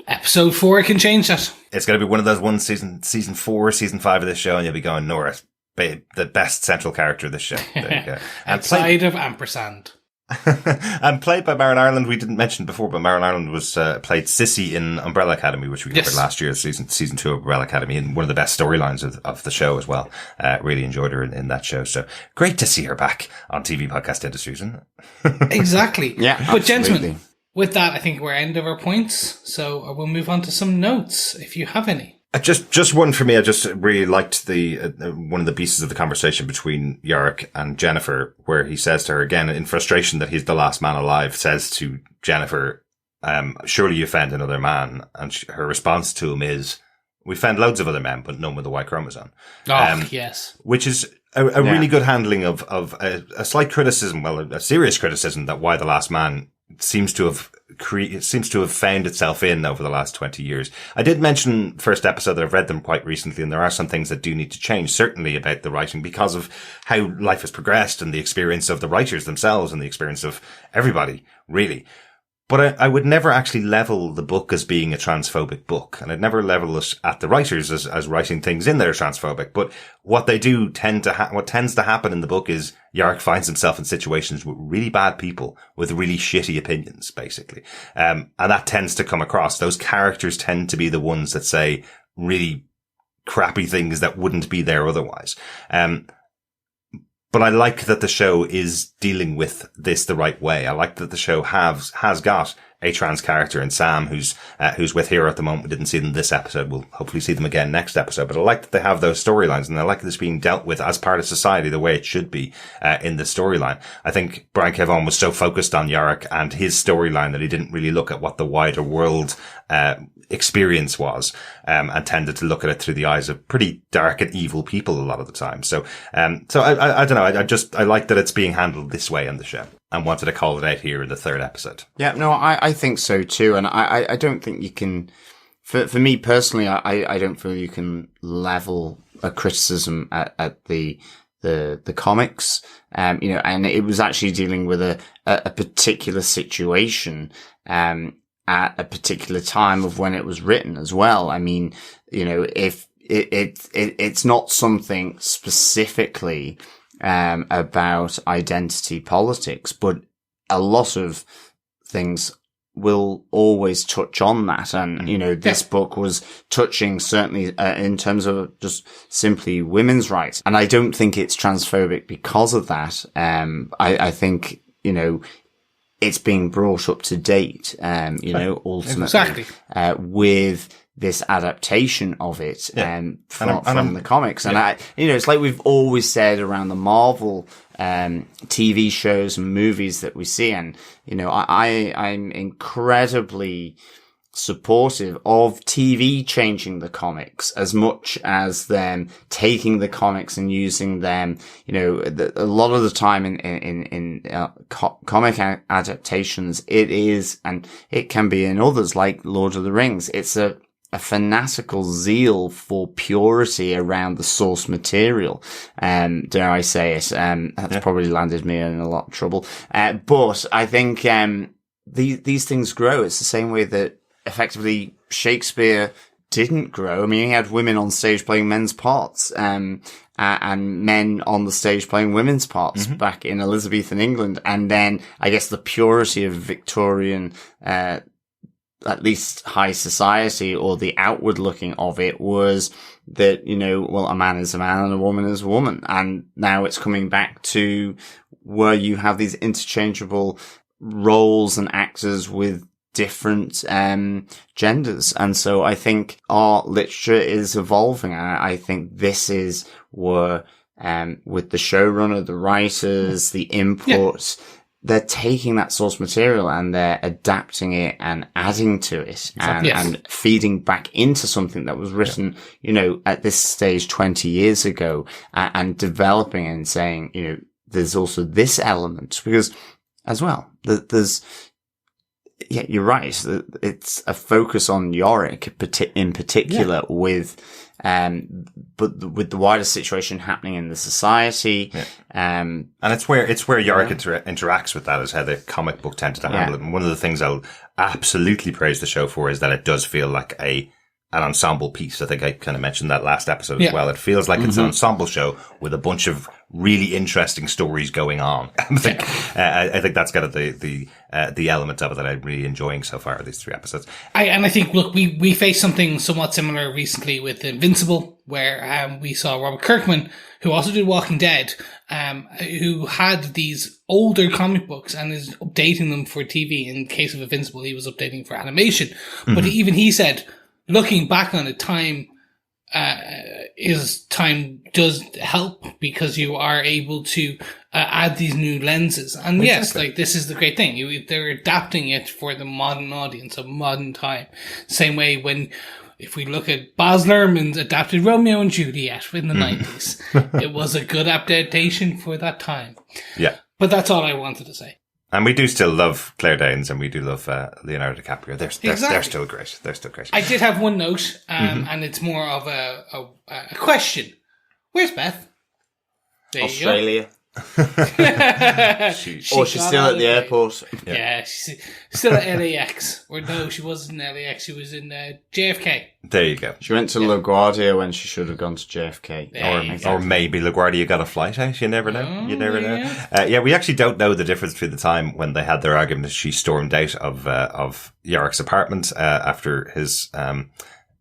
episode 4 can change that. It's going to be one of those ones, season 4, season 5 of this show, and you'll be going, Nora, the best central character of this show. There you go. Outside of ampersand. And played by Marin Ireland, we didn't mention before, but Marin Ireland was played Sissy in Umbrella Academy, which we covered last year, season 2 of Umbrella Academy, and one of the best storylines of the show as well. Really enjoyed her in that show. So great to see her back on TV podcast industry, isn't it? Exactly. Yeah, but absolutely. Gentlemen, with that, I think we're end of our points. So we'll move on to some notes, if you have any. Just one for me. I just really liked the one of the pieces of the conversation between Yorick and Jennifer, where he says to her again in frustration that he's the last man alive, says to Jennifer, surely you found another man. And her response to him is, we found loads of other men, but none with the Y chromosome. Yes. Which is a really good handling of a slight criticism, well, a serious criticism that Y the Last Man seems to have found itself in over the last 20 years. I did mention first episode that I've read them quite recently, and there are some things that do need to change, certainly about the writing, because of how life has progressed and the experience of the writers themselves and the experience of everybody, really. But I would never actually level the book as being a transphobic book, and I'd never level it at the writers as writing things in that are transphobic. But what they do what tends to happen in the book is Yorick finds himself in situations with really bad people with really shitty opinions, basically. And that tends to come across. Those characters tend to be the ones that say really crappy things that wouldn't be there otherwise. But I like that the show is dealing with this the right way. I like that the show has got a trans character in Sam who's with Hero at the moment. We didn't see them this episode. We'll hopefully see them again next episode. But I like that they have those storylines, and I like this being dealt with as part of society the way it should be, in the storyline. I think Brian K. Vaughan was so focused on Yorick and his storyline that he didn't really look at what the wider world, experience was, and tended to look at it through the eyes of pretty dark and evil people a lot of the time. So I don't know. I like that it's being handled this way on the show, and wanted to call it out here in the third episode. Yeah, no, I think so too. And I don't think you can, for me personally, I don't feel you can level a criticism at the comics. And it was actually dealing with a particular situation, at a particular time of when it was written as well. I mean, if it's not something specifically about identity politics, but a lot of things will always touch on that. And, this book was touching certainly in terms of just simply women's rights. And I don't think it's transphobic because of that. I think, it's being brought up to date, ultimately, exactly. With this adaptation of it, from the comics. And it's like we've always said around the Marvel, TV shows and movies that we see. And, I'm incredibly supportive of TV changing the comics as much as them taking the comics and using them. A lot of the time in comic adaptations, it is, and it can be in others like Lord of the Rings, it's a fanatical zeal for purity around the source material. Dare I say it? That's probably landed me in a lot of trouble. But I think, these things grow. It's the same way that effectively Shakespeare didn't grow. I mean, he had women on stage playing men's parts, and men on the stage playing women's parts back in Elizabethan England. And then I guess the purity of Victorian, at least high society, or the outward looking of it, was that, a man is a man and a woman is a woman. And now it's coming back to where you have these interchangeable roles and actors with different genders. And so I think our literature is evolving. I think this is where, with the showrunner, the writers, the inputs, they're taking that source material and they're adapting it and adding to it, and feeding back into something that was written, at this stage 20 years ago, and developing and saying, there's also this element, because as well, there's, yeah, you're right. It's a focus on Yorick in particular, with, but with the wider situation happening in the society. And it's where Yorick interacts with that, is how the comic book tended to handle it. And one of the things I'll absolutely praise the show for is that it does feel like an ensemble piece. I think I kind of mentioned that last episode as well. It feels like it's an ensemble show with a bunch of really interesting stories going on. I think that's kind of the element of it that I'm really enjoying so far, these 3 episodes. I think, look, we faced something somewhat similar recently with Invincible, where we saw Robert Kirkman, who also did Walking Dead, who had these older comic books and is updating them for TV. In the case of Invincible, he was updating for animation. But even he said, looking back on it, time does help, because you are able to add these new lenses. And yes, like, this is the great thing. They're adapting it for the modern audience of modern time. Same way if we look at Baz Luhrmann's adapted Romeo and Juliet in the 90s, it was a good adaptation for that time. Yeah. But that's all I wanted to say. And we do still love Claire Danes, and we do love Leonardo DiCaprio. They're still great. They're still great. I did have one note, and it's more of a question. Where's Beth? Australia. She's still at the airport. Yeah, she's still at LAX. Or no, she wasn't in LAX. She was in JFK. There you go. She went to LaGuardia when she should have gone to JFK. Or maybe LaGuardia got a flight out. You never know. You never know. Yeah, we actually don't know the difference between the time when they had their argument. She stormed out of Yorick's apartment after his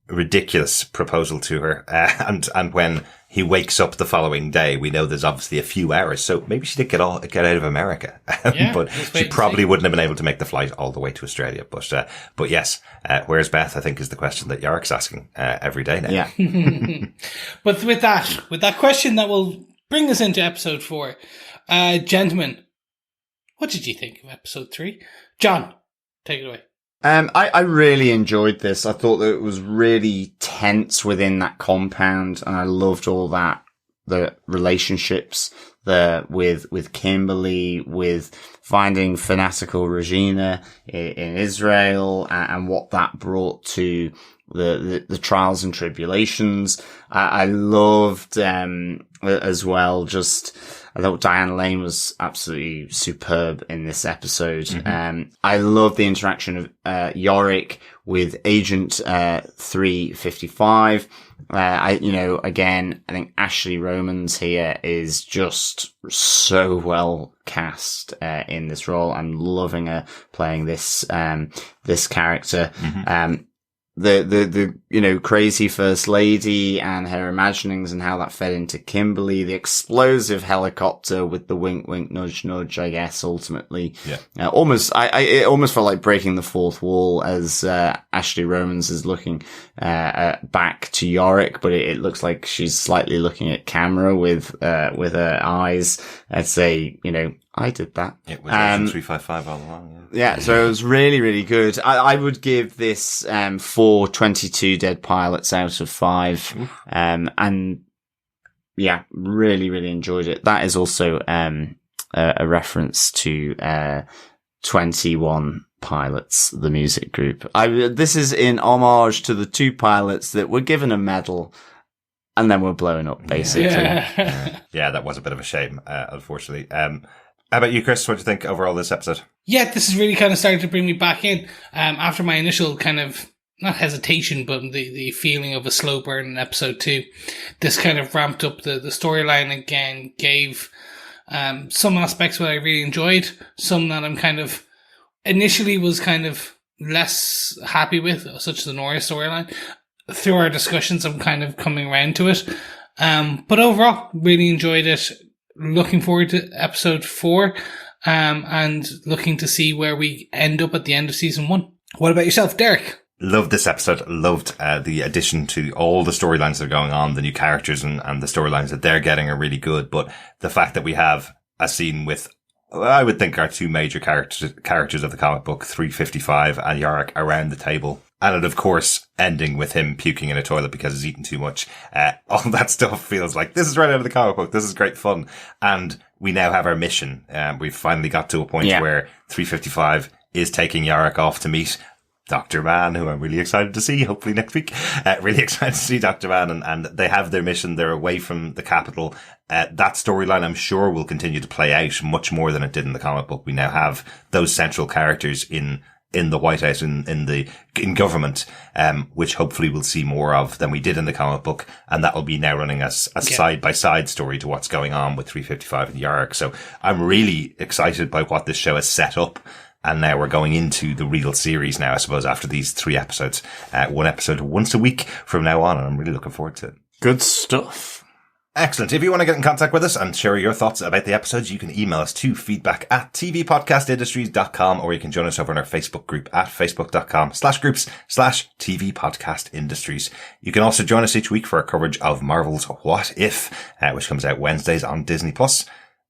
ridiculous proposal to her, and when he wakes up the following day. We know there's obviously a few hours, so maybe she did get out of America, but she probably wouldn't have been able to make the flight all the way to Australia. But yes, where's Beth? I think is the question that Yorick's asking every day now. Yeah. But with that question, that will bring us into episode 4. Gentlemen, what did you think of episode 3? John, take it away. I really enjoyed this. I thought that it was really tense within that compound, and I loved all that, the relationships there with Kimberly, with finding fanatical Regina in Israel, and what that brought to the trials and tribulations. I loved, as well, I thought Diane Lane was absolutely superb in this episode. Mm-hmm. I love the interaction of Yorick with Agent 355. Again, I think Ashley Romans here is just so well cast in this role. I'm loving her playing this character. Mm-hmm. The crazy first lady and her imaginings and how that fed into Kimberly, the explosive helicopter with the wink, wink, nudge, nudge, I guess, ultimately. Yeah. It almost felt like breaking the fourth wall as, Ashley Romans is looking, back to Yorick, but it looks like she's slightly looking at camera with her eyes. I'd say, I did that. It was 355 all along. Yeah, so it was really, really good. I would give this 4 22 dead pilots out of 5. And yeah, really, really enjoyed it. That is also a reference to 21 Pilots, the music group. This is in homage to the 2 pilots that were given a medal and then were blown up, basically. Yeah, that was a bit of a shame, unfortunately. How about you, Chris? What do you think overall this episode? Yeah, this is really kind of starting to bring me back in. After my initial kind of, not hesitation, but the feeling of a slow burn in episode 2, this kind of ramped up the storyline again, gave some aspects that I really enjoyed, some that I'm kind of, initially was kind of less happy with, such as the Nora storyline. Through our discussions, I'm kind of coming around to it. But overall, really enjoyed it. Looking forward to episode 4, and looking to see where we end up at the end of season 1. What about yourself, Derek? Loved this episode. Loved the addition to all the storylines that are going on, the new characters and the storylines that they're getting are really good. But the fact that we have a scene with, I would think, our 2 major characters of the comic book, 355 and Yorick, around the table. And it, of course, ending with him puking in a toilet because he's eaten too much. All that stuff feels like this is right out of the comic book. This is great fun. And we now have our mission. We've finally got to a point where 355 is taking Yorick off to meet Dr. Mann, who I'm really excited to see, hopefully next week. Really excited to see Dr. Mann, and they have their mission. They're away from the capital. That storyline, I'm sure, will continue to play out much more than it did in the comic book. We now have those central characters in the White House, in government, which hopefully we'll see more of than we did in the comic book. And that will be now running as a side by side story to what's going on with 355 and Yorick. So I'm really excited by what this show has set up. And now we're going into the real series now, I suppose, after these 3 episodes. 1 episode once a week from now on. And I'm really looking forward to it. Good stuff. Excellent. If you want to get in contact with us and share your thoughts about the episodes, you can email us to feedback@tvpodcastindustries.com, or you can join us over on our Facebook group at facebook.com/groups/tvpodcastindustries. You can also join us each week for our coverage of Marvel's What If, which comes out Wednesdays on Disney+.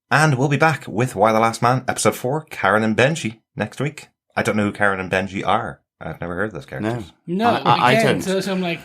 And we'll be back with Why the Last Man, episode 4, Karen and Benji, next week. I don't know who Karen and Benji are. I've never heard of those characters. No, I don't. So I'm like,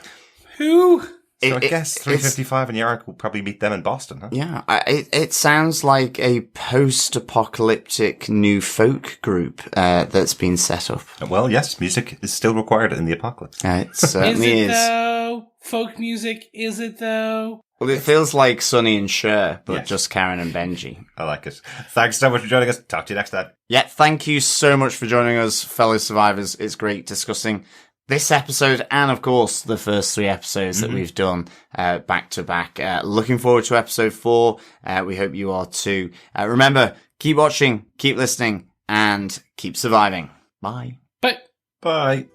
who? So I guess 355 and Yorick will probably meet them in Boston, huh? Yeah, it sounds like a post-apocalyptic new folk group that's been set up. Well, yes, music is still required in the apocalypse. It certainly is. Though? Folk music, is it though? Well, it feels like Sonny and Cher, but Yes. just Karen and Benji. I like it. Thanks so much for joining us. Talk to you next time. Yeah, thank you so much for joining us, fellow survivors. It's great discussing this episode and, of course, the first 3 episodes that we've done back to back. Looking forward to episode 4. We hope you are too. Remember, keep watching, keep listening, and keep surviving. Bye. But Bye.